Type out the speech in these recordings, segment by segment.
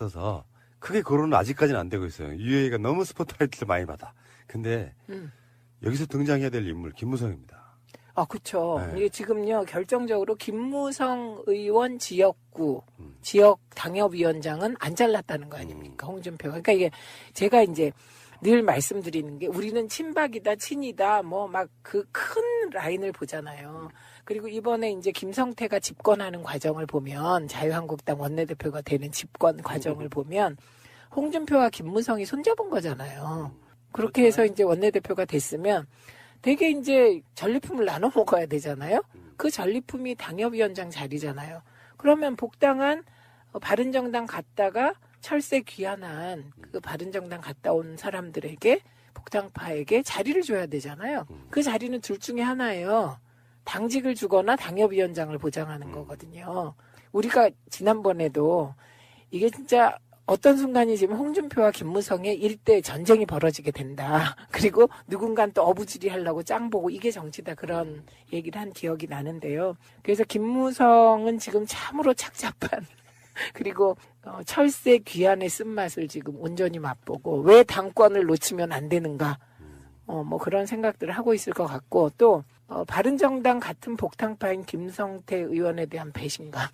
있어서 크게 거론은 아직까지는 안 되고 있어요. 유해가 너무 스포트라이트를 많이 받아. 근데 여기서 등장해야 될 인물 김무성입니다. 아, 그렇죠. 네. 이게 지금요 결정적으로 김무성 의원 지역구 지역 당협위원장은 안 잘랐다는 거 아닙니까? 홍준표가. 그러니까 이게 제가 이제 늘 말씀드리는 게 우리는 친박이다, 친이다, 뭐 막 그 큰 라인을 보잖아요. 그리고 이번에 이제 김성태가 집권하는 과정을 보면 자유한국당 원내대표가 되는 집권 과정을 보면 홍준표와 김무성이 손잡은 거잖아요. 그렇게 해서 이제 원내대표가 됐으면 되게 이제 전리품을 나눠 먹어야 되잖아요. 그 전리품이 당협위원장 자리잖아요. 그러면 복당한 바른정당 갔다가 철새 귀환한 그 바른정당 갔다 온 사람들에게 복당파에게 자리를 줘야 되잖아요. 그 자리는 둘 중에 하나예요. 당직을 주거나 당협위원장을 보장하는 거거든요. 우리가 지난번에도 이게 진짜 어떤 순간이 지금 홍준표와 김무성의 일대 전쟁이 벌어지게 된다. 그리고 누군가는 또 어부지리 하려고 짱 보고 이게 정치다 그런 얘기를 한 기억이 나는데요. 그래서 김무성은 지금 참으로 착잡한 그리고 철새 귀환의 쓴맛을 지금 온전히 맛보고 왜 당권을 놓치면 안 되는가 뭐 그런 생각들을 하고 있을 것 같고 또 바른정당 같은 복당파인 김성태 의원에 대한 배신감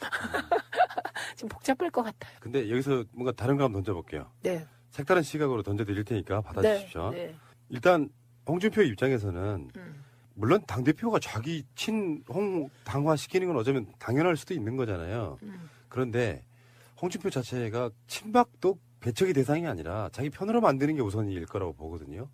지금 복잡할 것 같아요. 근데 여기서 뭔가 다른 거 한번 던져볼게요. 네. 색다른 시각으로 던져드릴 테니까 받아주십시오. 네. 일단 홍준표 입장에서는 물론 당대표가 자기 친홍 당화시키는 건 어쩌면 당연할 수도 있는 거잖아요. 그런데 홍준표 자체가 친박도 배척의 대상이 아니라 자기 편으로 만드는 게 우선일 거라고 보거든요.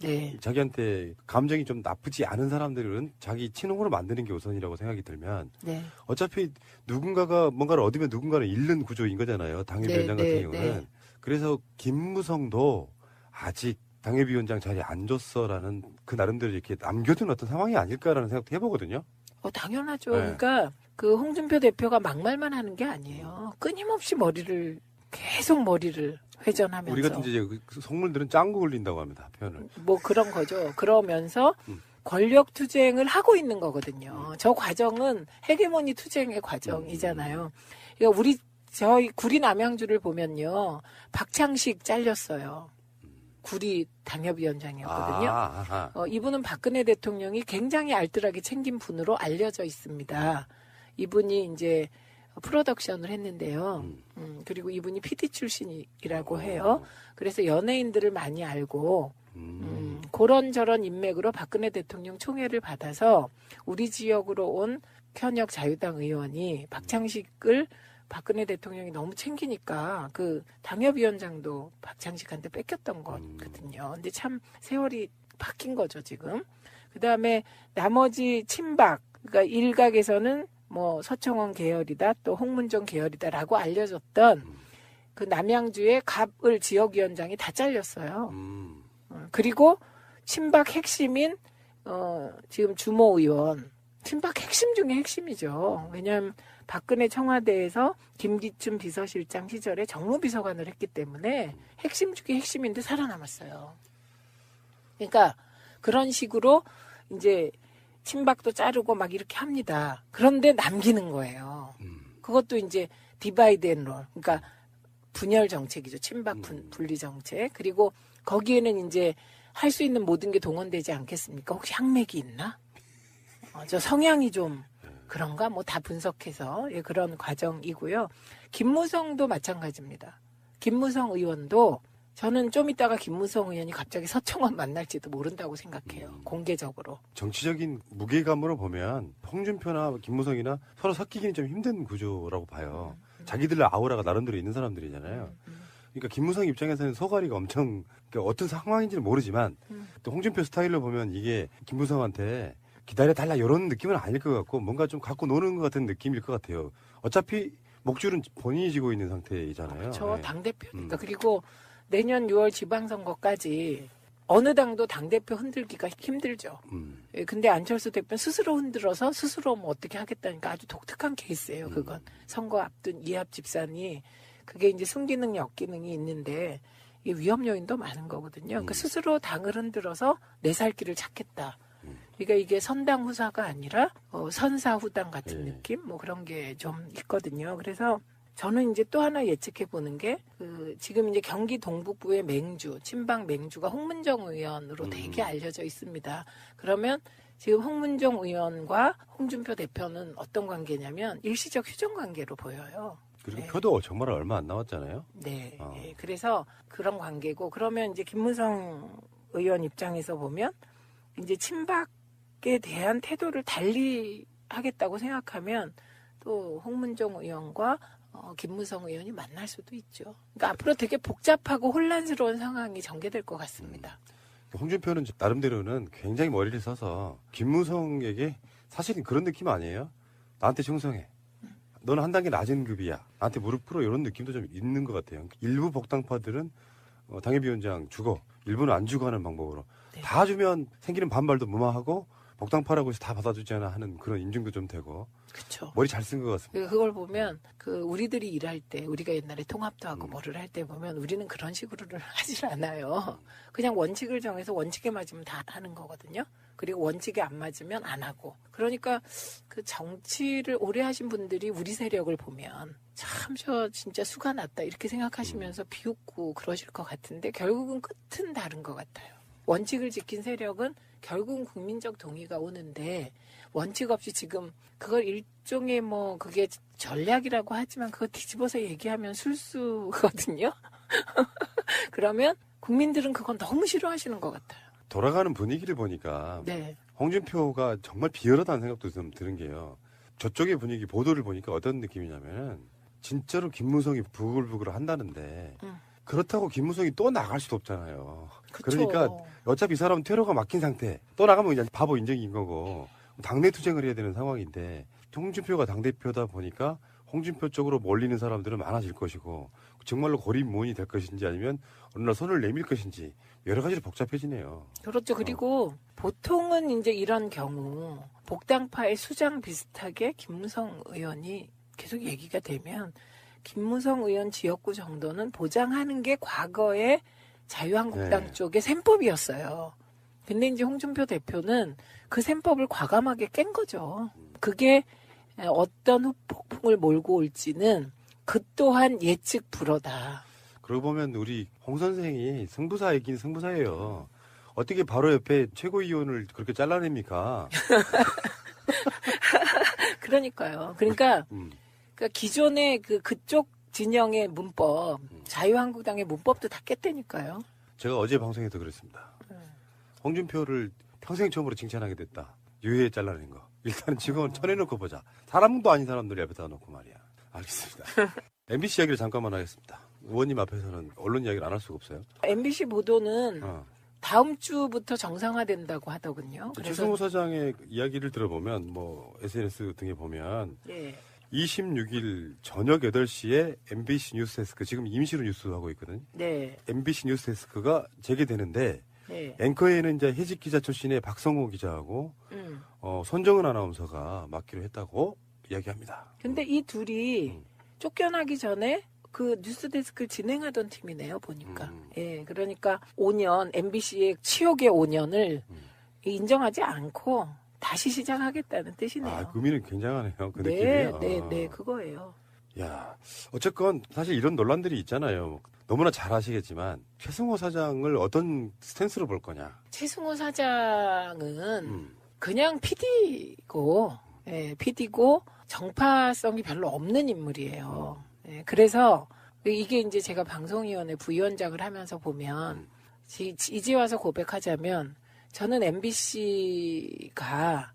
네. 자기한테 감정이 좀 나쁘지 않은 사람들은 자기 친홍으로 만드는 게 우선이라고 생각이 들면 네. 어차피 누군가가 뭔가를 얻으면 누군가는 잃는 구조인 거잖아요. 당협위원장 같은 경우는. 그래서 김무성도 아직 당협위원장 자리에 안 줬어라는 그 나름대로 이렇게 남겨둔 어떤 상황이 아닐까라는 생각도 해보거든요. 당연하죠. 네. 그러니까 그 홍준표 대표가 막말만 하는 게 아니에요. 끊임없이 계속 머리를 회전하면서. 우리 같은 이제 그 속물들은 짱구 굴린다고 합니다. 표현을. 뭐 그런 거죠. 그러면서 권력 투쟁을 하고 있는 거거든요. 저 과정은 헤게모니 투쟁의 과정이잖아요. 그러니까 저희 구리 남양주를 보면요. 박창식 잘렸어요. 구리 당협위원장이었거든요. 이분은 박근혜 대통령이 굉장히 알뜰하게 챙긴 분으로 알려져 있습니다. 이분이 이제 프로덕션을 했는데요. 그리고 이분이 PD 출신이라고 해요. 그래서 연예인들을 많이 알고 그런저런 인맥으로 박근혜 대통령 총애를 받아서 우리 지역으로 온 현역 자유당 의원이 박창식을 박근혜 대통령이 너무 챙기니까 그 당협위원장도 박창식한테 뺏겼던 거거든요. 근데 참 세월이 바뀐 거죠, 지금. 그다음에 나머지 친박, 그러니까 일각에서는 뭐 서청원 계열이다, 또 홍문종 계열이다라고 알려졌던 그 남양주의 갑을 지역위원장이 다 잘렸어요. 그리고 친박 핵심인 지금 주모 의원, 친박 핵심 중에 핵심이죠. 왜냐하면 박근혜 청와대에서 김기춘 비서실장 시절에 정무비서관을 했기 때문에 핵심 중에 핵심인데 살아남았어요. 그러니까 그런 식으로 이제 친박도 자르고 막 이렇게 합니다. 그런데 남기는 거예요. 그것도 이제 디바이드 앤 롤. 그러니까 분열 정책이죠. 친박 분리 정책. 그리고 거기에는 이제 할 수 있는 모든 게 동원되지 않겠습니까? 혹시 항맥이 있나? 저 성향이 좀 그런가? 뭐 다 분석해서 그런 과정이고요. 김무성도 마찬가지입니다. 김무성 의원도 저는 좀 이따가 김무성 의원이 갑자기 서청원 만날지도 모른다고 생각해요. 공개적으로. 정치적인 무게감으로 보면 홍준표나 김무성이나 서로 섞이기는 좀 힘든 구조라고 봐요. 자기들 아우라가 나름대로 있는 사람들이잖아요. 그러니까 김무성 입장에서는 소가리가 엄청 그러니까 어떤 상황인지는 모르지만 또 홍준표 스타일로 보면 이게 김무성한테 기다려달라 이런 느낌은 아닐 것 같고 뭔가 좀 갖고 노는 것 같은 느낌일 것 같아요. 어차피 목줄은 본인이 지고 있는 상태이잖아요. 그렇죠. 네. 당대표니까. 그리고 내년 6월 지방선거까지 어느 당도 당대표 흔들기가 힘들죠. 근데 안철수 대표는 스스로 흔들어서 스스로 뭐 어떻게 하겠다니까 아주 독특한 케이스예요. 그건 선거 앞둔 이합 집산이 그게 이제 순기능 역기능이 있는데 이게 위험 요인도 많은 거거든요. 그러니까 스스로 당을 흔들어서 내 살 길을 찾겠다. 그러니까 이게 선당 후사가 아니라 선사 후당 같은 느낌 뭐 그런 게 좀 있거든요. 그래서 저는 이제 또 하나 예측해 보는 게, 지금 이제 경기 동북부의 맹주, 친박 맹주가 홍문정 의원으로 되게 알려져 있습니다. 그러면 지금 홍문정 의원과 홍준표 대표는 어떤 관계냐면 일시적 휴전 관계로 보여요. 그리고 네. 표도 정말 얼마 안 남았잖아요. 네. 그래서 그런 관계고, 그러면 이제 김무성 의원 입장에서 보면 이제 친박에 대한 태도를 달리 하겠다고 생각하면 또 홍문정 의원과 김무성 의원이 만날 수도 있죠. 그러니까 앞으로 되게 복잡하고 혼란스러운 상황이 전개될 것 같습니다. 홍준표는 나름대로는 굉장히 머리를 써서 김무성에게 사실은 그런 느낌 아니에요? 나한테 충성해. 너는 한 단계 낮은 급이야. 나한테 무릎 꿇어. 이런 느낌도 좀 있는 것 같아요. 일부 복당파들은 당협위원장 주고 일부는 안 주고 하는 방법으로 네. 다 주면 생기는 반발도 무마하고 복당파라고 해서 다 받아주잖아 하는 그런 인증도 좀 되고 그렇죠. 머리 잘 쓴 것 같습니다. 그걸 보면 우리들이 일할 때, 우리가 옛날에 통합도 하고 뭐를 할 때 보면 우리는 그런 식으로를 하질 않아요. 그냥 원칙을 정해서 원칙에 맞으면 다 하는 거거든요. 그리고 원칙에 안 맞으면 안 하고. 그러니까 그 정치를 오래 하신 분들이 우리 세력을 보면 참 저 진짜 수가 났다 이렇게 생각하시면서 비웃고 그러실 것 같은데 결국은 끝은 다른 것 같아요. 원칙을 지킨 세력은 결국은 국민적 동의가 오는데 원칙 없이 지금 그걸 일종의 뭐 그게 전략이라고 하지만 그거 뒤집어서 얘기하면 술수거든요. 그러면 국민들은 그건 너무 싫어하시는 것 같아요. 돌아가는 분위기를 보니까 네. 홍준표가 정말 비열하다는 생각도 좀 드는 게요. 저쪽의 분위기 보도를 보니까 어떤 느낌이냐면 진짜로 김무성이 부글부글 한다는데 그렇다고 김무성이 또 나갈 수도 없잖아요. 그쵸. 그러니까 어차피 이 사람은 퇴로가 막힌 상태. 또 나가면 그냥 바보 인정인 거고 당내 투쟁을 해야 되는 상황인데 홍준표가 당대표다 보니까 홍준표 쪽으로 몰리는 사람들은 많아질 것이고 정말로 고립무원이 될 것인지 아니면 어느 날 손을 내밀 것인지 여러 가지로 복잡해지네요. 그렇죠. 그리고 보통은 이제 이런 경우 복당파의 수장 비슷하게 김무성 의원이 계속 얘기가 되면 김무성 의원 지역구 정도는 보장하는 게 과거에 자유한국당 네. 쪽의 셈법이었어요. 근데 이제 홍준표 대표는 그 셈법을 과감하게 깬 거죠. 그게 어떤 후폭풍을 몰고 올지는 그 또한 예측 불허다. 그러고 보면 우리 홍 선생이 승부사이긴 승부사예요. 어떻게 바로 옆에 최고위원을 그렇게 잘라냅니까? 그러니까요. 그러니까 기존의 그쪽 진영의 문법, 자유한국당의 문법도 다 깼다니까요. 제가 어제 방송에도 그랬습니다. 홍준표를 평생 처음으로 칭찬하게 됐다. 유해에 잘라낸 거. 일단은 지금은 쳐내놓고 보자. 사람도 아닌 사람들 옆에다 놓고 말이야. 알겠습니다. MBC 이야기를 잠깐만 하겠습니다. 의원님 앞에서는 언론 이야기를 안 할 수가 없어요. MBC 보도는 다음 주부터 정상화된다고 하더군요. 최승호 사장의 이야기를 들어보면 뭐 SNS 등에 보면 예. 26일 저녁 8시에 MBC 뉴스데스크 지금 임시로 뉴스하고 있거든요. 네. MBC 뉴스데스크가 재개되는데 네. 앵커에는 이제 해직 기자 출신의 박성호 기자하고 손정은 아나운서가 맡기로 했다고 이야기합니다. 근데 이 둘이 쫓겨나기 전에 그 뉴스데스크를 진행하던 팀이네요, 보니까. 예, 그러니까 5년, MBC의 치욕의 5년을 인정하지 않고 다시 시작하겠다는 뜻이네요. 아, 그 의미는 굉장하네요. 그 네, 느낌이요. 네, 그거예요. 야, 어쨌건 사실 이런 논란들이 있잖아요. 너무나 잘 아시겠지만 최승호 사장을 어떤 스탠스로 볼 거냐. 최승호 사장은 그냥 PD고, 예, PD고 정파성이 별로 없는 인물이에요. 예, 그래서 이게 이제 제가 방송위원회 부위원장을 하면서 보면 이제 와서 고백하자면 저는 MBC가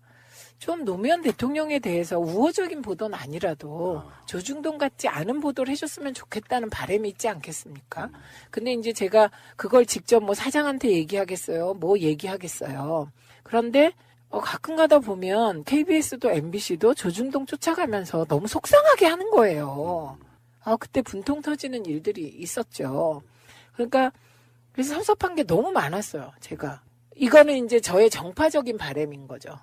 좀 노무현 대통령에 대해서 우호적인 보도는 아니라도 조중동 같지 않은 보도를 해줬으면 좋겠다는 바람이 있지 않겠습니까? 근데 이제 제가 그걸 직접 뭐 사장한테 얘기하겠어요? 뭐 얘기하겠어요? 그런데 가끔 가다 보면 KBS도 MBC도 조중동 쫓아가면서 너무 속상하게 하는 거예요. 그때 분통 터지는 일들이 있었죠. 그러니까 그래서 섭섭한 게 너무 많았어요. 제가. 이거는 이제 저의 정파적인 바람인 거죠.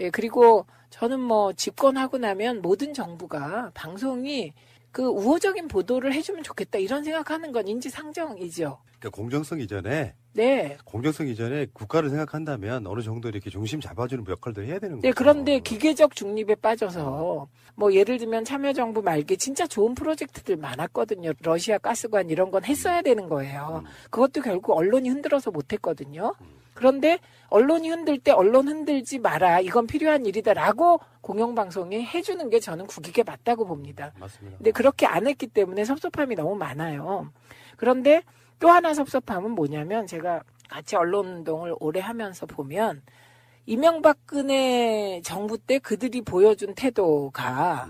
예, 그리고 저는 뭐 집권하고 나면 모든 정부가 방송이 그 우호적인 보도를 해주면 좋겠다 이런 생각하는 건 인지상정이죠. 그러니까 공정성 이전에 네. 국가를 생각한다면 어느 정도 이렇게 중심 잡아주는 역할도 해야 되는 네, 거죠. 그런데 기계적 중립에 빠져서 뭐 예를 들면 참여정부 말기 진짜 좋은 프로젝트들 많았거든요. 러시아 가스관 이런 건 했어야 되는 거예요. 그것도 결국 언론이 흔들어서 못했거든요. 그런데 언론이 흔들 때 언론 흔들지 마라. 이건 필요한 일이다라고 공영방송이 해주는 게 저는 국익에 맞다고 봅니다. 맞습니다. 근데 그렇게 안 했기 때문에 섭섭함이 너무 많아요. 그런데 또 하나 섭섭함은 뭐냐면 제가 같이 언론운동을 오래 하면서 보면 이명박근혜 정부 때 그들이 보여준 태도가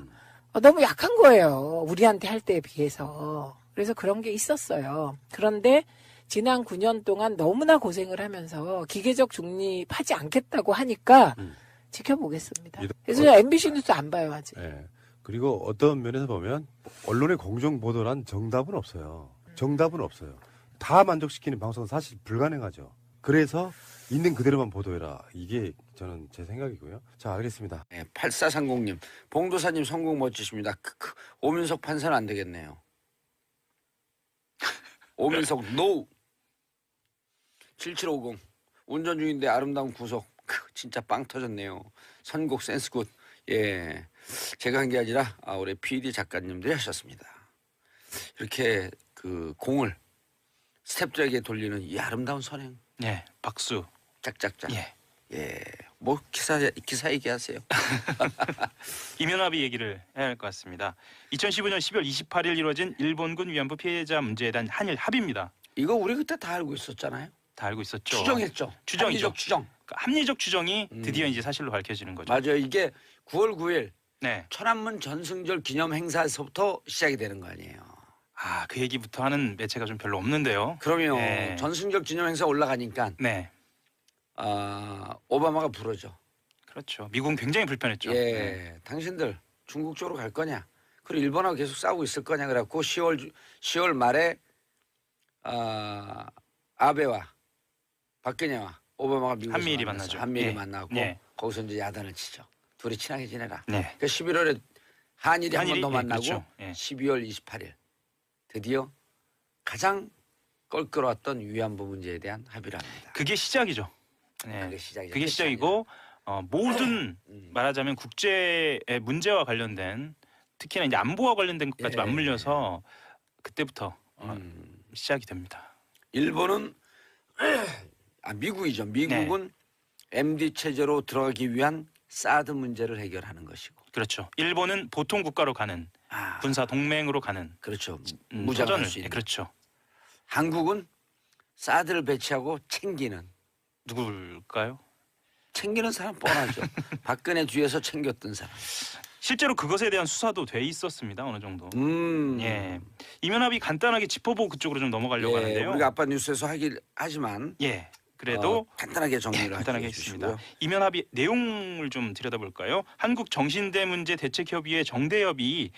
너무 약한 거예요. 우리한테 할 때에 비해서. 그래서 그런 게 있었어요. 그런데 지난 9년 동안 너무나 고생을 하면서 기계적 중립하지 않겠다고 하니까 지켜보겠습니다. 그래서 저 MBC 뉴스 안 봐요, 아직. 예. 그리고 어떤 면에서 보면 언론의 공정 보도란 정답은 없어요. 정답은 없어요. 다 만족시키는 방송은 사실 불가능하죠. 그래서 있는 그대로만 보도해라. 이게 저는 제 생각이고요. 자, 알겠습니다. 네, 8430님, 봉도사님 성공 멋지십니다. 오민석 판사는 안 되겠네요. 오민석 노. 7750, 운전 중인데 아름다운 구속. 진짜 빵 터졌네요. 선곡 센스 굿. 예, 제가 한 게 아니라 우리 PD 작가님들이 하셨습니다. 이렇게 그 공을 스태프들에게 돌리는 이 아름다운 선행. 예, 박수. 짝짝짝. 예. 예, 뭐 기사 얘기하세요. 이면합의 얘기를 해야 할 것 같습니다. 2015년 12월 28일 이루어진 일본군 위안부 피해자 문제에 대한 한일 합의입니다. 이거 우리 그때 다 알고 있었잖아요. 다 알고 있었죠. 추정했죠. 추정이죠. 합리적 추정. 그러니까 합리적 추정이 드디어 이제 사실로 밝혀지는 거죠. 맞아요. 이게 9월 9일 네. 천안문 전승절 기념 행사에서부터 시작이 되는 거 아니에요. 그 얘기부터 하는 매체가 좀 별로 없는데요. 그러면 네. 전승절 기념 행사 올라가니까 네. 오바마가 부르죠. 그렇죠. 미국은 굉장히 불편했죠. 예, 네. 당신들 중국 쪽으로 갈 거냐? 그리고 일본하고 계속 싸우고 있을 거냐? 그래갖고 10월 말에 아베와 박근혜와 오바마가 미국에서 한미일이 만났어요. 만나죠. 한미일이 예. 만나고 예. 거기서 이제 야단을 치죠. 둘이 친하게 지내라. 네. 그러니까 11월에 한일이 한 번 더 한일이, 만나고 그렇죠. 예. 12월 28일 드디어 가장 껄끄러웠던 위안부 문제에 대한 합의를 합니다. 그게 시작이죠. 네. 그게 시작이죠. 그게 시작이고 모든 말하자면 국제의 문제와 관련된 특히나 이제 안보와 관련된 것까지 예. 맞물려서 그때부터 시작이 됩니다. 일본은 미국이죠. 미국은 MD 체제로 들어가기 위한 사드 문제를 해결하는 것이고. 그렇죠. 일본은 보통 국가로 가는 군사 동맹으로 가는 그렇죠. 도전을 무장할 수 있는. 그렇죠. 한국은 사드를 배치하고 챙기는 누굴까요? 챙기는 사람 뻔하죠. 박근혜 뒤에서 챙겼던 사람. 실제로 그것에 대한 수사도 돼 있었습니다. 어느 정도. 예. 이면합의 간단하게 짚어보고 그쪽으로 좀 넘어가려고 예, 하는데요. 우리가 아빠 뉴스에서 하지만 예. 그래도 간단하게 정리를 간단하게 해주시고요. 했습니다. 이면 합의 내용을 좀 들여다볼까요? 한국 정신대 문제 대책협의회 정대협이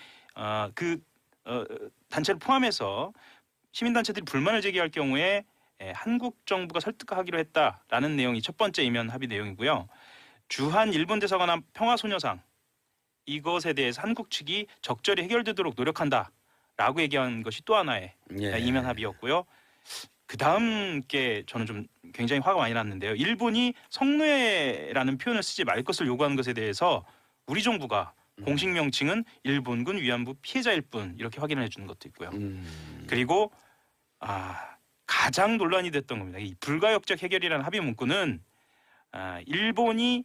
단체를 포함해서 시민단체들이 불만을 제기할 경우에 한국 정부가 설득하기로 했다라는 내용이 첫 번째 이면 합의 내용이고요. 주한 일본 대사관 앞 평화소녀상 이것에 대해서 한국 측이 적절히 해결되도록 노력한다라고 얘기한 것이 또 하나의 이면 합의였고요. 그 다음 게 저는 좀 굉장히 화가 많이 났는데요. 일본이 성노예라는 표현을 쓰지 말 것을 요구하는 것에 대해서 우리 정부가 공식 명칭은 일본군 위안부 피해자일 뿐 이렇게 확인을 해주는 것도 있고요. 그리고 가장 논란이 됐던 겁니다. 이 불가역적 해결이라는 합의 문구는 일본이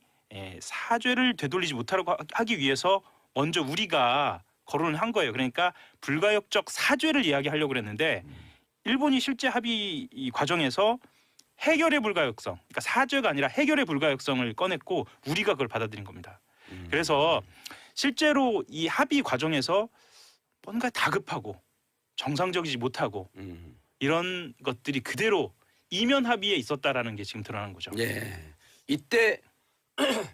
사죄를 되돌리지 못하려고 하기 위해서 먼저 우리가 거론을 한 거예요. 그러니까 불가역적 사죄를 이야기하려고 그랬는데 일본이 실제 합의 이 과정에서 해결의 불가역성, 그러니까 사죄가 아니라 해결의 불가역성을 꺼냈고 우리가 그걸 받아들인 겁니다. 그래서 실제로 이 합의 과정에서 뭔가 다급하고 정상적이지 못하고 이런 것들이 그대로 이면 합의에 있었다라는 게 지금 드러나는 거죠. 예, 이때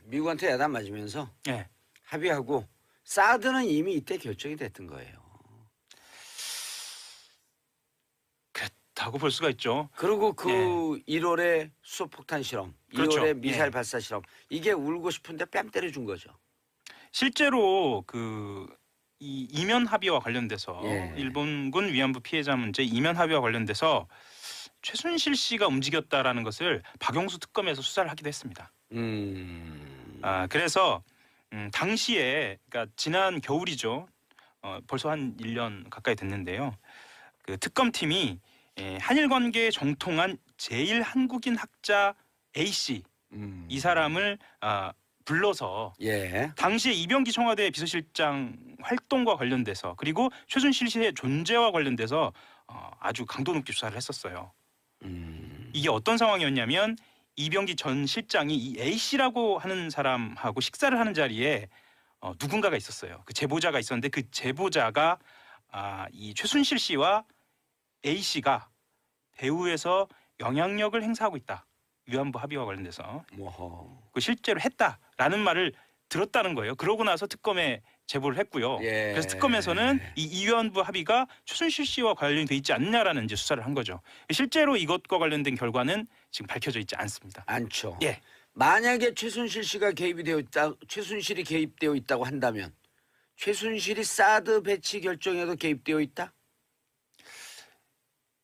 미국한테 야단 맞으면서 예. 합의하고 사드는 이미 이때 결정이 됐던 거예요. 그렇다고 볼 수가 있죠. 그리고 그 예. 1월에 수소폭탄 실험, 그렇죠. 2월에 미사일 예. 발사 실험 이게 울고 싶은데 뺨 때려준 거죠. 실제로 이 이면 합의와 관련돼서 예. 일본군 위안부 피해자 문제 이면 합의와 관련돼서 최순실 씨가 움직였다라는 것을 박영수 특검에서 수사를 하기도 했습니다. 그래서 당시에 그러니까 지난 겨울이죠. 벌써 한 1년 가까이 됐는데요. 그 특검팀이 한일 관계에 정통한 제일 한국인 학자 A 씨 이 사람을 불러서 예. 당시에 이병기 청와대 비서실장 활동과 관련돼서 그리고 최순실 씨의 존재와 관련돼서 아주 강도 높게 수사를 했었어요. 이게 어떤 상황이었냐면 이병기 전 실장이 이 A 씨라고 하는 사람하고 식사를 하는 자리에 누군가가 있었어요. 그 제보자가 있었는데 그 제보자가 이 최순실 씨와 A 씨가 배후에서 영향력을 행사하고 있다. 위안부 합의와 관련돼서 그 실제로 했다라는 말을 들었다는 거예요. 그러고 나서 특검에 제보를 했고요. 예. 그래서 특검에서는 이 위안부 합의가 최순실 씨와 관련이 돼 있지 않냐라는 이제 수사를 한 거죠. 실제로 이것과 관련된 결과는 지금 밝혀져 있지 않습니다. 않죠. 예. 만약에 최순실이 개입되어 있다고 한다면 최순실이 사드 배치 결정에도 개입되어 있다?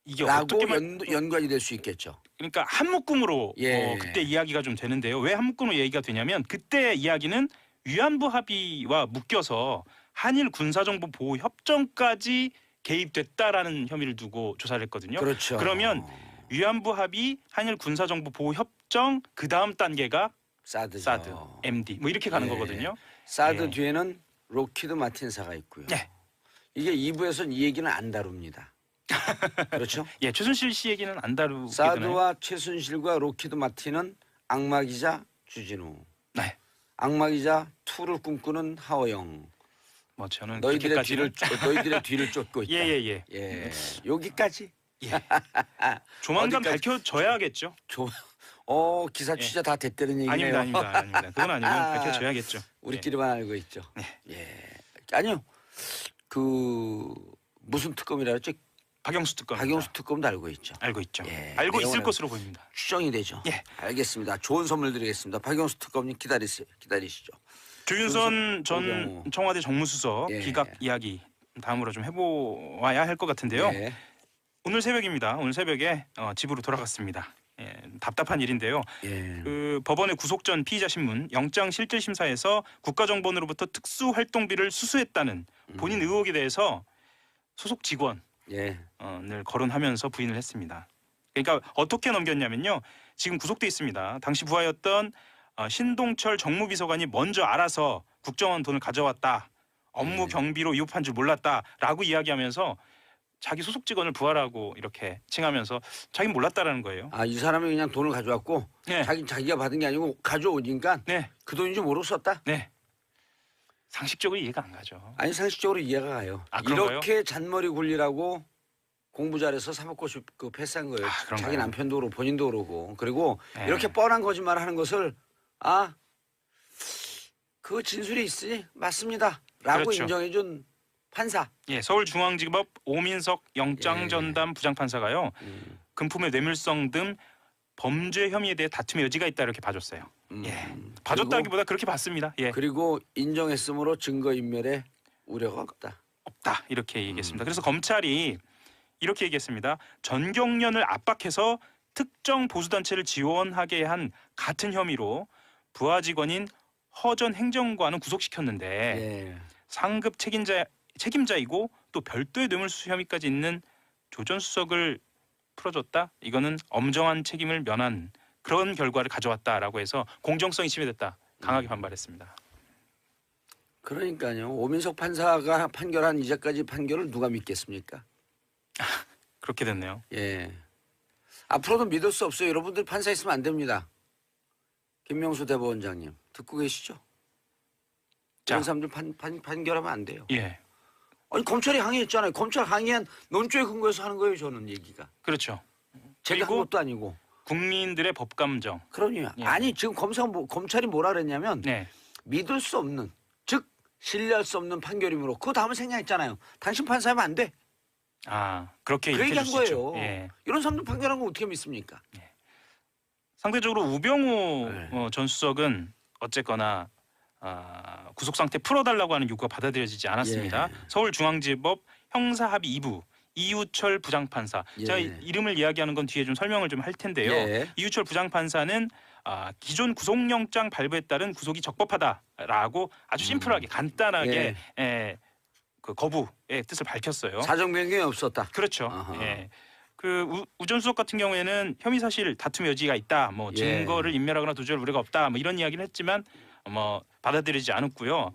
이게 라고 어떻게 연관이 될 수 있겠죠. 그러니까 한묶음으로 예. 그때 이야기가 좀 되는데요. 왜 한묶음으로 얘기가 되냐면 그때 이야기는 위안부 합의와 묶여서 한일 군사정보 보호 협정까지 개입됐다라는 혐의를 두고 조사를 했거든요. 그렇죠. 그러면 위안부 합의, 한일 군사정보 보호 협정 그 다음 단계가 사드죠. 사드, MD 뭐 이렇게 가는 예. 거거든요. 사드 예. 뒤에는 로키드 마틴사가 있고요. 네. 이게 2부에서는 이 얘기는 안 다룹니다. 그렇죠? 예, 최순실 씨 얘기는 안 다루게 되나요? 사드와 최순실과 로키드 마틴은 악마기자 주진우, 네. 악마기자 2를 꿈꾸는 하호영. 뭐 저는 너희들의 그렇게까지는 뒤를 쫓고 있다. 예예예. 예. 여기까지. 조만간 어디까지? 밝혀져야겠죠. 기사 예. 취재 다 됐다는 얘기네요. 아닙니다. 그건 아니면 밝혀져야겠죠. 우리끼리만 알고 있죠. 예. 아니요. 그 무슨 특검이라 했죠? 박영수 특검. 박영수 특검도 알고 있죠. 알고 있죠. 예. 알고 있을 내용은 것으로 보입니다. 추정이 되죠. 예. 알겠습니다. 좋은 선물 드리겠습니다. 박영수 특검님 기다리시죠. 주윤선 전 오경호. 청와대 정무수석 예. 기각 이야기 다음으로 좀 해보아야 할 것 같은데요. 예. 오늘 새벽입니다. 오늘 새벽에 집으로 돌아갔습니다. 예, 답답한 일인데요. 예. 그 법원의 구속 전 피의자 신문 영장 실질 심사에서 국가정보원으로부터 특수활동비를 수수했다는 본인 의혹에 대해서 소속 직원 예. 을 거론하면서 부인을 했습니다. 그러니까 어떻게 넘겼냐면요. 지금 구속돼 있습니다. 당시 부하였던 신동철 정무비서관이 먼저 알아서 국정원 돈을 가져왔다. 업무 경비로 위협한 줄 몰랐다라고 이야기하면서 자기 소속 직원을 부하라고 이렇게 칭하면서 자기는 몰랐다라는 거예요. 이 사람이 그냥 돈을 가져왔고 네. 자기가 받은 게 아니고 가져오니까 네. 그 돈인지 모르고 썼다? 네. 상식적으로 이해가 안 가죠. 아니 상식적으로 이해가 가요. 그런가요? 이렇게 잔머리 굴리라고 공부 잘해서 사법고시 패스한 거예요. 그런가요? 자기 남편도 그러고 본인도 그러고. 그리고 네. 이렇게 뻔한 거짓말 하는 것을 그 진술이 있으니 맞습니다. 라고 그렇죠. 인정해준 판사. 예, 서울중앙지법 오민석 영장전담 부장판사가요. 금품의 뇌물성 등 범죄 혐의에 대해 다툼의 여지가 있다 이렇게 봐줬어요. 예, 봐줬다기보다 그렇게 봤습니다. 예, 그리고 인정했으므로 증거인멸에 우려가 없다. 없다 이렇게 얘기했습니다. 그래서 검찰이 이렇게 얘기했습니다. 전경련을 압박해서 특정 보수단체를 지원하게 한 같은 혐의로 부하 직원인 허 전 행정관은 구속시켰는데 예. 상급 책임자이고 또 별도의 뇌물수수 혐의까지 있는 조 전 수석을 풀어줬다. 이거는 엄정한 책임을 면한 그런 결과를 가져왔다라고 해서 공정성이 침해됐다. 강하게 반발했습니다. 그러니까요. 오민석 판사가 판결한 이제까지 판결을 누가 믿겠습니까? 그렇게 됐네요. 예. 앞으로도 믿을 수 없어요. 여러분들 판사 있으면 안 됩니다. 김명수 대법원장님 듣고 계시죠? 자. 이런 사람들 판결하면 안 돼요. 예, 아니 검찰이 항의했잖아요. 검찰 항의한 논조에 근거해서 하는 거예요. 저는 얘기가. 그렇죠. 제가 한 그리고 것도 아니고. 국민들의 법감정. 그럼요. 예. 아니 지금 검찰이 뭐라 그랬냐면 네, 믿을 수 없는 즉 신뢰할 수 없는 판결이므로 그거 다음에 생략했잖아요. 당신 판사하면 안 돼. 그렇게 그 얘기한 일으켜줄 수 있죠. 거예요. 예. 이런 사람들 판결한 거 어떻게 믿습니까? 상대적으로 우병우 네. 전 수석은 어쨌거나 구속 상태 풀어달라고 하는 요구가 받아들여지지 않았습니다. 예. 서울중앙지법 형사합의 2부 이유철 부장판사. 예. 제가 이름을 이야기하는 건 뒤에 좀 설명을 좀 할 텐데요. 예. 이유철 부장판사는 기존 구속영장 발부에 따른 구속이 적법하다라고 아주 심플하게 간단하게 그 거부의 뜻을 밝혔어요. 사정 변경이 없었다. 그렇죠. 아하. 예. 그 우전수석 같은 경우에는 혐의 사실 다툼 여지가 있다, 뭐 예. 증거를 인멸하거나 도주할 우려가 없다, 뭐 이런 이야기를 했지만 뭐 받아들이지 않았고요.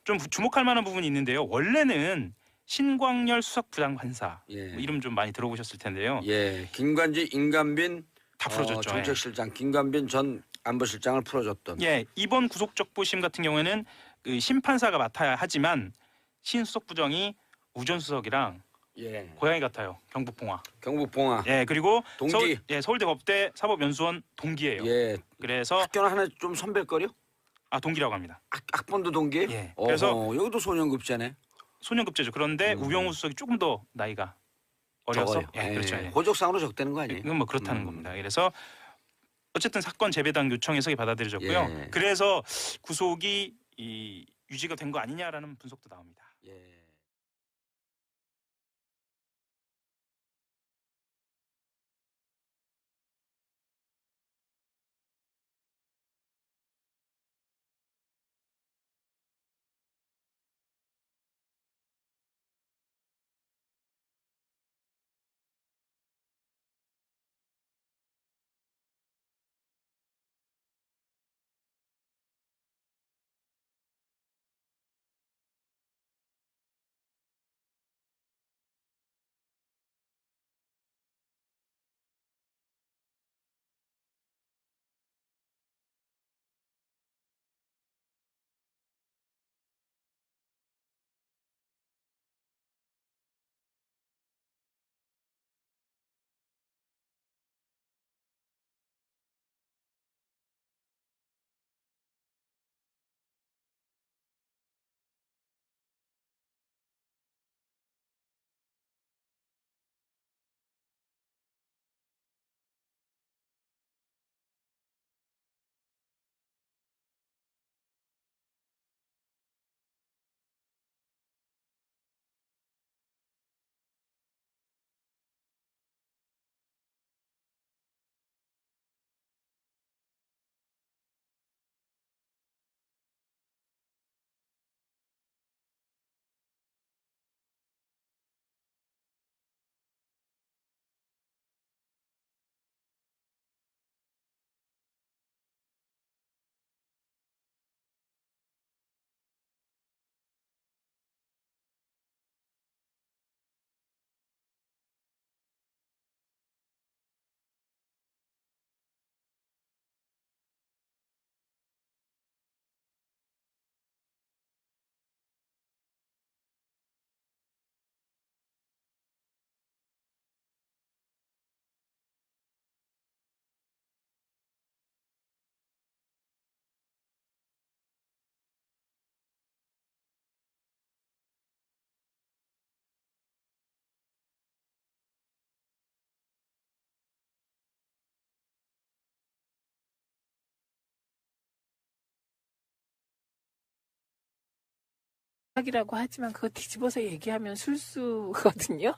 좀 주목할 만한 부분이 있는데요. 원래는 신광열 수석 부장판사 예. 뭐 이름 좀 많이 들어보셨을 텐데요. 예, 김관지, 임관빈 다 풀어줬죠. 정책실장 김관빈 전 안보실장을 풀어줬던. 예, 이번 구속적부심 같은 경우에는 그 심판사가 맡아야 하지만 신수석 부정이 우전수석이랑 예. 고향이 같아요. 경북 봉화. 경북 봉화. 예, 그리고 동기. 서울대 법대 사법연수원 동기예요. 예. 그래서 학교는 하나 좀 선배거려? 동기라고 합니다. 학번도 동기? 예. 어허, 그래서 여기도 소년급제네. 소년급제죠. 그런데 우병우 수석이 조금 더 나이가 어려서 적어요. 예, 그렇죠. 예. 호적상으로 적대는 거 아니에요? 이건 뭐 그렇다는 겁니다. 그래서 어쨌든 사건 재배당 요청 해석이 받아들여졌고요. 예. 그래서 구속이 유지가 된 거 아니냐라는 분석도 나옵니다. 예. 이라고 하지만 그거 뒤집어서 얘기하면 술수거든요.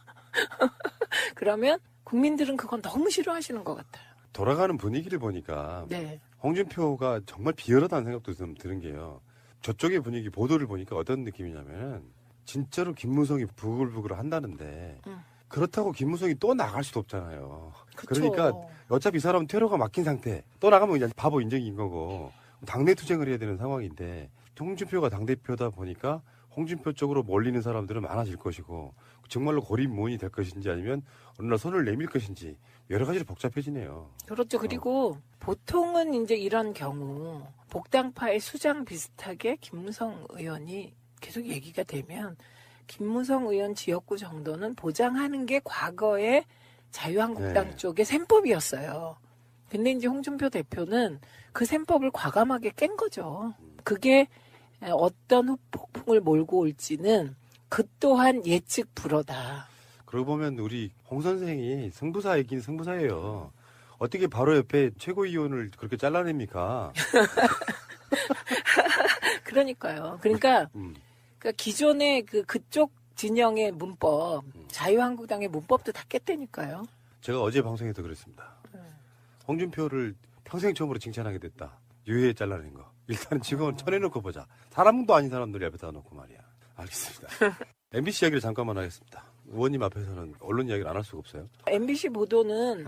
그러면 국민들은 그건 너무 싫어하시는 것 같아요. 돌아가는 분위기를 보니까 네. 홍준표가 정말 비열하다는 생각도 좀 드는 게요. 저쪽의 분위기 보도를 보니까 어떤 느낌이냐면 진짜로 김무성이 부글부글 한다는데 그렇다고 김무성이 또 나갈 수도 없잖아요. 그쵸. 그러니까 어차피 이 사람은 퇴로가 막힌 상태. 또 나가면 그냥 바보 인정인 거고 당내 투쟁을 해야 되는 상황인데 홍준표가 당대표다 보니까 홍준표 쪽으로 몰리는 사람들은 많아질 것이고 정말로 고립무원이 될 것인지 아니면 어느 날 손을 내밀 것인지 여러 가지로 복잡해지네요. 그렇죠. 그리고 보통은 이제 이런 경우 복당파의 수장 비슷하게 김무성 의원이 계속 얘기가 되면 김무성 의원 지역구 정도는 보장하는 게 과거에 자유한국당 네. 쪽의 셈법이었어요. 근데 이제 홍준표 대표는 그 셈법을 과감하게 깬 거죠. 그게 어떤 후폭풍을 몰고 올지는 그 또한 예측 불허다. 그러고 보면 우리 홍 선생이 승부사이긴 승부사예요. 어떻게 바로 옆에 최고위원을 그렇게 잘라냅니까? 그러니까요. 그러니까 기존의 그쪽 진영의 문법, 자유한국당의 문법도 다 깼다니까요. 제가 어제 방송에도 그랬습니다. 홍준표를 평생 처음으로 칭찬하게 됐다. 유해에 잘라낸 거. 일단은 직원을 쳐내놓고 보자. 사람도 아닌 사람들 옆에다 놓고 말이야. 알겠습니다. MBC 이야기를 잠깐만 하겠습니다. 의원님 앞에서는 언론 이야기를 안 할 수가 없어요. MBC 보도는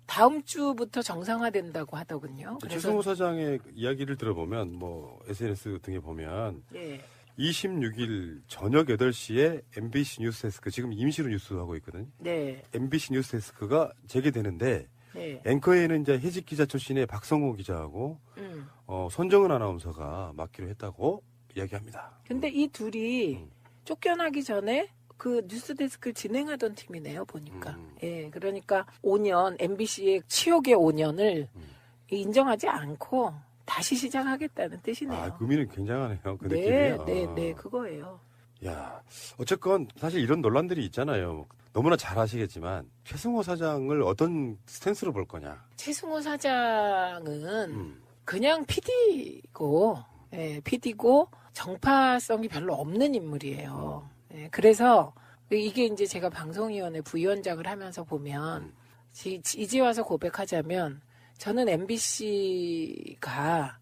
다음 주부터 정상화된다고 하더군요. 최승호 사장의 이야기를 들어보면 뭐 SNS 등에 보면 예. 26일 저녁 8시에 MBC 뉴스데스크 지금 임시로 뉴스하고 있거든요. 네. MBC 뉴스데스크가 재개되는데 네. 앵커에는 이제 해직 기자 출신의 박성호 기자하고 손정은 아나운서가 맡기로 했다고 이야기합니다. 근데 이 둘이 쫓겨나기 전에 그 뉴스데스크를 진행하던 팀이네요, 보니까. 예, 그러니까 5년, MBC의 치욕의 5년을 인정하지 않고 다시 시작하겠다는 뜻이네요. 아, 그 의미는 굉장하네요. 그 네, 느낌이요. 네, 그거예요. 야, 어쨌건 사실 이런 논란들이 있잖아요. 너무나 잘 아시겠지만 최승호 사장을 어떤 스탠스로 볼 거냐. 최승호 사장은 그냥 PD고, 예, PD고 정파성이 별로 없는 인물이에요. 예, 그래서 이게 이제 제가 방송위원회 부위원장을 하면서 보면 이제 와서 고백하자면 저는 MBC가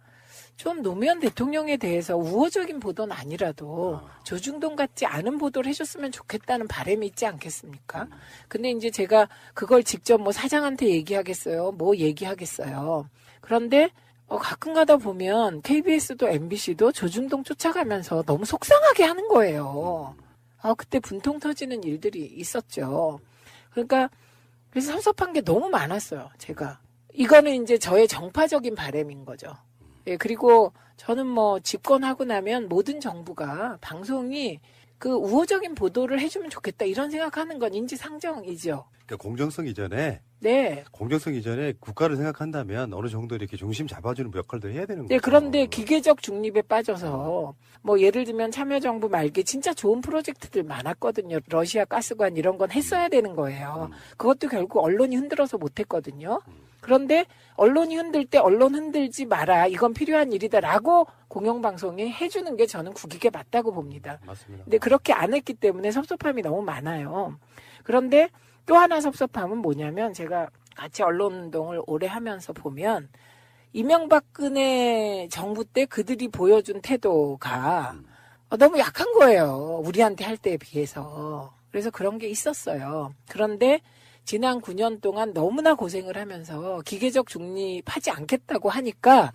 좀 노무현 대통령에 대해서 우호적인 보도는 아니라도 조중동 같지 않은 보도를 해줬으면 좋겠다는 바람이 있지 않겠습니까? 근데 이제 제가 그걸 직접 뭐 사장한테 얘기하겠어요? 뭐 얘기하겠어요? 그런데 가끔 가다 보면 KBS도 MBC도 조중동 쫓아가면서 너무 속상하게 하는 거예요. 그때 분통 터지는 일들이 있었죠. 그러니까 그래서 섭섭한 게 너무 많았어요, 제가. 이거는 이제 저의 정파적인 바람인 거죠. 예, 그리고 저는 뭐 집권하고 나면 모든 정부가 방송이 그 우호적인 보도를 해주면 좋겠다 이런 생각하는 건 인지상정이죠. 그러니까 공정성 이전에 네. 공정성 이전에 국가를 생각한다면 어느 정도 이렇게 중심 잡아주는 역할도 해야 되는 거죠. 네, 그런데 기계적 중립에 빠져서 뭐 예를 들면 참여정부 말기 진짜 좋은 프로젝트들 많았거든요. 러시아 가스관 이런 건 했어야 되는 거예요. 그것도 결국 언론이 흔들어서 못했거든요. 그런데 언론이 흔들 때 언론 흔들지 마라. 이건 필요한 일이다라고 공영방송이 해주는 게 저는 국익에 맞다고 봅니다. 맞습니다. 근데 그렇게 안 했기 때문에 섭섭함이 너무 많아요. 그런데 또 하나 섭섭함은 뭐냐면 제가 같이 언론운동을 오래 하면서 보면 이명박근혜 정부 때 그들이 보여준 태도가 너무 약한 거예요. 우리한테 할 때에 비해서. 그래서 그런 게 있었어요. 그런데 지난 9년 동안 너무나 고생을 하면서 기계적 중립하지 않겠다고 하니까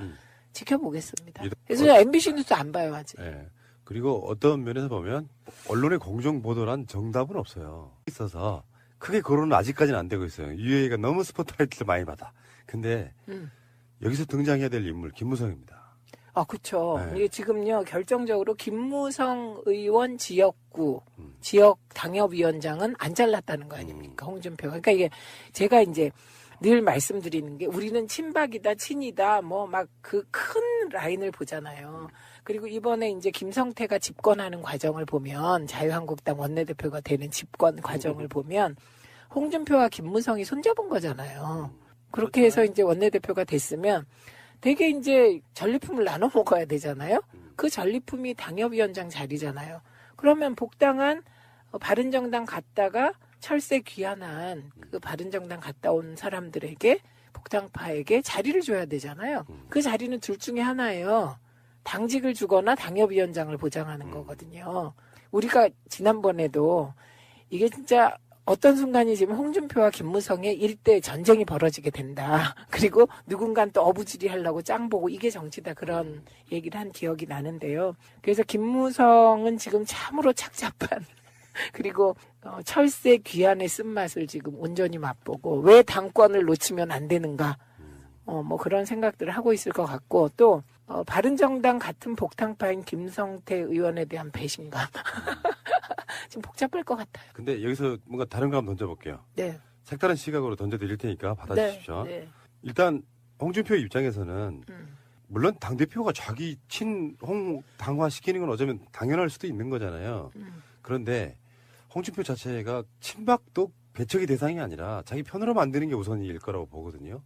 지켜보겠습니다. 그래서 MBC 뉴스 안 봐요, 아직. 네. 그리고 어떤 면에서 보면 언론의 공정 보도란 정답은 없어요. 있어서 크게 거론은 아직까지는 안 되고 있어요. UA가 너무 스포트라이트를 많이 받아. 근데 여기서 등장해야 될 인물 김무성입니다. 그렇죠. 네. 이게 지금요 결정적으로 김무성 의원 지역구 지역 당협위원장은 안 잘랐다는 거 아닙니까? 홍준표. 그러니까 이게 제가 이제 늘 말씀드리는 게 우리는 친박이다, 친이다, 뭐 막 그 큰 라인을 보잖아요. 그리고 이번에 이제 김성태가 집권하는 과정을 보면 자유한국당 원내대표가 되는 집권 과정을 보면 홍준표와 김무성이 손잡은 거잖아요. 그렇게 해서 이제 원내대표가 됐으면 되게 이제 전리품을 나눠 먹어야 되잖아요. 그 전리품이 당협위원장 자리잖아요. 그러면 복당한 바른정당 갔다가 철새 귀환한 그 바른정당 갔다 온 사람들에게 복당파에게 자리를 줘야 되잖아요. 그 자리는 둘 중에 하나예요. 당직을 주거나 당협위원장을 보장하는 거거든요. 우리가 지난번에도 이게 진짜 어떤 순간이지만 홍준표와 김무성의 일대 전쟁이 벌어지게 된다. 그리고 누군가는 또 어부지리 하려고 짱 보고 이게 정치다 그런 얘기를 한 기억이 나는데요. 그래서 김무성은 지금 참으로 착잡한 그리고 철새 귀환의 쓴맛을 지금 온전히 맛보고 왜 당권을 놓치면 안 되는가 뭐 그런 생각들을 하고 있을 것 같고 또 바른정당 같은 복당파인 김성태 의원에 대한 배신감 지금 복잡할 것 같아요. 근데 여기서 뭔가 다른 거 한번 던져볼게요. 네. 색다른 시각으로 던져드릴 테니까 받아주십시오. 네. 일단 홍준표 입장에서는 물론 당대표가 자기 친홍 당화시키는 건 어쩌면 당연할 수도 있는 거잖아요. 그런데 홍준표 자체가 친박도 배척의 대상이 아니라 자기 편으로 만드는 게 우선일 거라고 보거든요.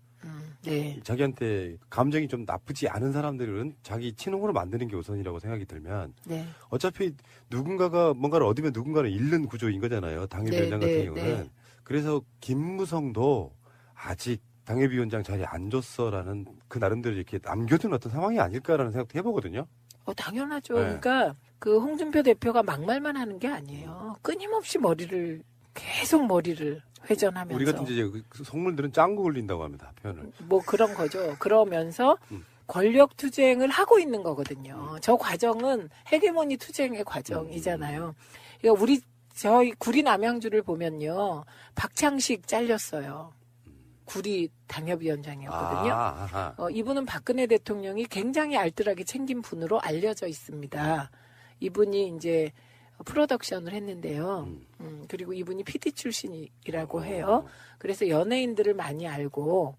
네. 자기한테 감정이 좀 나쁘지 않은 사람들은 자기 친홍으로 만드는 게 우선이라고 생각이 들면 네. 어차피 누군가가 뭔가를 얻으면 누군가는 잃는 구조인 거잖아요. 당협위원장 네, 같은 네, 경우는. 네. 그래서 김무성도 아직 당협위원장 자리에 안 줬어라는 그 나름대로 이렇게 남겨둔 어떤 상황이 아닐까라는 생각도 해보거든요. 당연하죠. 네. 그러니까 그 홍준표 대표가 막말만 하는 게 아니에요. 끊임없이 계속 머리를 회전하면서. 우리 같은 이제 그 속물들은 짱구 굴린다고 합니다. 표현을. 뭐 그런 거죠. 그러면서 권력 투쟁을 하고 있는 거거든요. 저 과정은 헤게모니 투쟁의 과정이잖아요. 그러니까 저희 구리 남양주를 보면요. 박창식 잘렸어요. 구리 당협위원장이었거든요. 이분은 박근혜 대통령이 굉장히 알뜰하게 챙긴 분으로 알려져 있습니다. 이분이 이제 프로덕션을 했는데요. 그리고 이분이 PD 출신이라고 해요. 그래서 연예인들을 많이 알고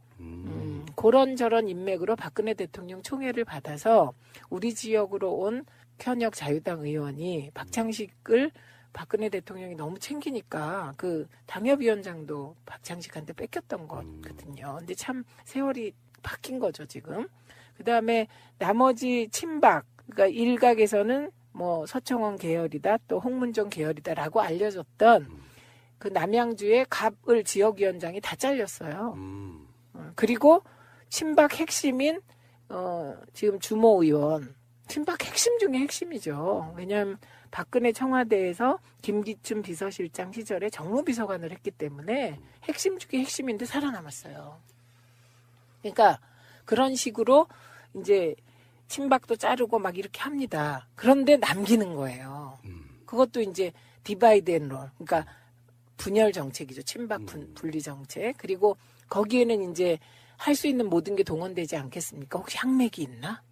그런저런 인맥으로 박근혜 대통령 총애를 받아서 우리 지역으로 온 현역 자유당 의원이 박창식을 박근혜 대통령이 너무 챙기니까 그 당협위원장도 박창식한테 뺏겼던 거거든요. 근데 참 세월이 바뀐 거죠, 지금. 그다음에 나머지 친박, 그러니까 일각에서는 뭐 서청원 계열이다, 또 홍문종 계열이다라고 알려졌던 그 남양주의 갑을 지역위원장이 다 잘렸어요. 그리고 친박 핵심인 지금 주모 의원, 친박 핵심 중에 핵심이죠. 왜냐하면 박근혜 청와대에서 김기춘 비서실장 시절에 정무비서관을 했기 때문에 핵심 중에 핵심인데 살아남았어요. 그러니까 그런 식으로 이제 친박도 자르고 막 이렇게 합니다. 그런데 남기는 거예요. 그것도 이제 디바이드 앤 롤. 그러니까 분열 정책이죠. 친박 분리 정책. 그리고 거기에는 이제 할 수 있는 모든 게 동원되지 않겠습니까? 혹시 항맥이 있나?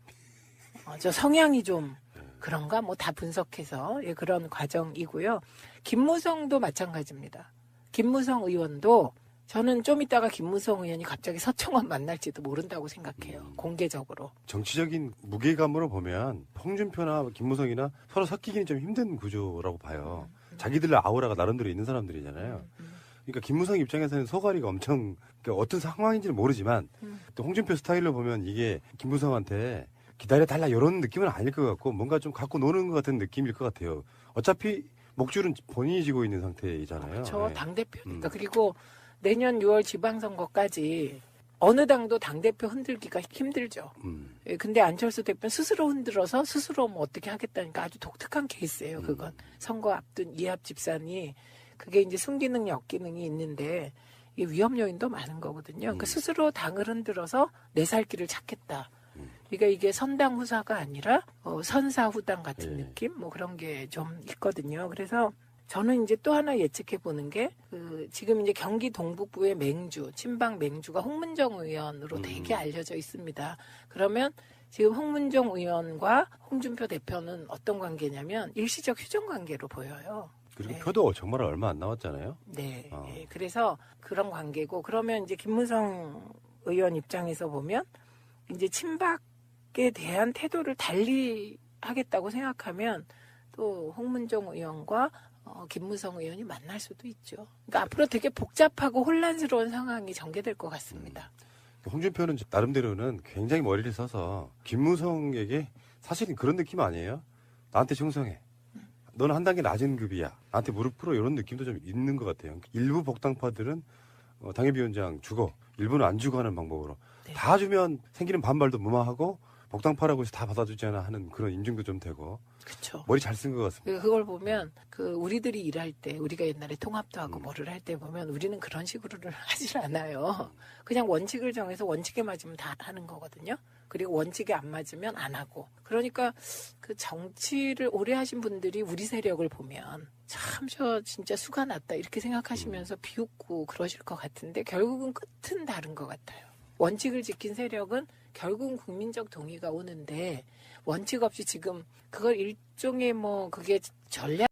저 성향이 좀 그런가? 뭐 다 분석해서 그런 과정이고요. 김무성도 마찬가지입니다. 김무성 의원도 저는 좀 이따가 김무성 의원이 갑자기 서청원 만날지도 모른다고 생각해요. 공개적으로. 정치적인 무게감으로 보면 홍준표나 김무성이나 서로 섞이기는 좀 힘든 구조라고 봐요. 자기들 아우라가 나름대로 있는 사람들이잖아요. 그러니까 김무성 입장에서는 소가리가 엄청 그러니까 어떤 상황인지는 모르지만 또 홍준표 스타일로 보면 이게 김무성한테 기다려달라 이런 느낌은 아닐 것 같고 뭔가 좀 갖고 노는 것 같은 느낌일 것 같아요. 어차피 목줄은 본인이 지고 있는 상태이잖아요. 그렇죠. 네. 당대표니까. 그리고 내년 6월 지방선거까지 어느 당도 당대표 흔들기가 힘들죠. 근데 안철수 대표는 스스로 흔들어서 스스로 뭐 어떻게 하겠다니까 아주 독특한 케이스예요. 그건. 선거 앞둔 이합 집산이 그게 이제 순기능, 역기능이 있는데 이게 위험 요인도 많은 거거든요. 그러니까 스스로 당을 흔들어서 내 살 길을 찾겠다. 그러니까 이게 선당 후사가 아니라 선사 후당 같은 느낌 뭐 그런 게 좀 있거든요. 그래서 저는 이제 또 하나 예측해 보는 게 지금 이제 경기 동북부의 맹주, 친박 맹주가 홍문정 의원으로 되게 알려져 있습니다. 그러면 지금 홍문정 의원과 홍준표 대표는 어떤 관계냐면 일시적 휴전 관계로 보여요. 그리고 표도 정말 얼마 안 남았잖아요. 네. 그래서 그런 관계고 그러면 이제 김무성 의원 입장에서 보면 이제 친박에 대한 태도를 달리 하겠다고 생각하면 또 홍문종 의원과 김무성 의원이 만날 수도 있죠. 그러니까 앞으로 되게 복잡하고 혼란스러운 상황이 전개될 것 같습니다. 홍준표는 나름대로는 굉장히 머리를 써서 김무성에게 사실은 그런 느낌 아니에요? 나한테 충성해. 너는 한 단계 낮은 급이야. 나한테 무릎 꿇어 이런 느낌도 좀 있는 것 같아요. 일부 복당파들은 당협위원장 주고 일부는 안 주고 하는 방법으로 네. 다 주면 생기는 반발도 무마하고 복당파라고 해서 다 받아주지 않아 하는 그런 인증도 좀 되고 그렇죠. 머리 잘 쓴 것 같습니다. 그걸 보면 우리들이 일할 때 우리가 옛날에 통합도 하고 뭐를 할 때 보면 우리는 그런 식으로를 하질 않아요. 그냥 원칙을 정해서 원칙에 맞으면 다 하는 거거든요. 그리고 원칙에 안 맞으면 안 하고. 그러니까 그 정치를 오래 하신 분들이 우리 세력을 보면 참 저 진짜 수가 났다 이렇게 생각하시면서 비웃고 그러실 것 같은데 결국은 끝은 다른 것 같아요. 원칙을 지킨 세력은 결국은 국민적 동의가 오는데 원칙 없이 지금 그걸 일종의 뭐 그게 전략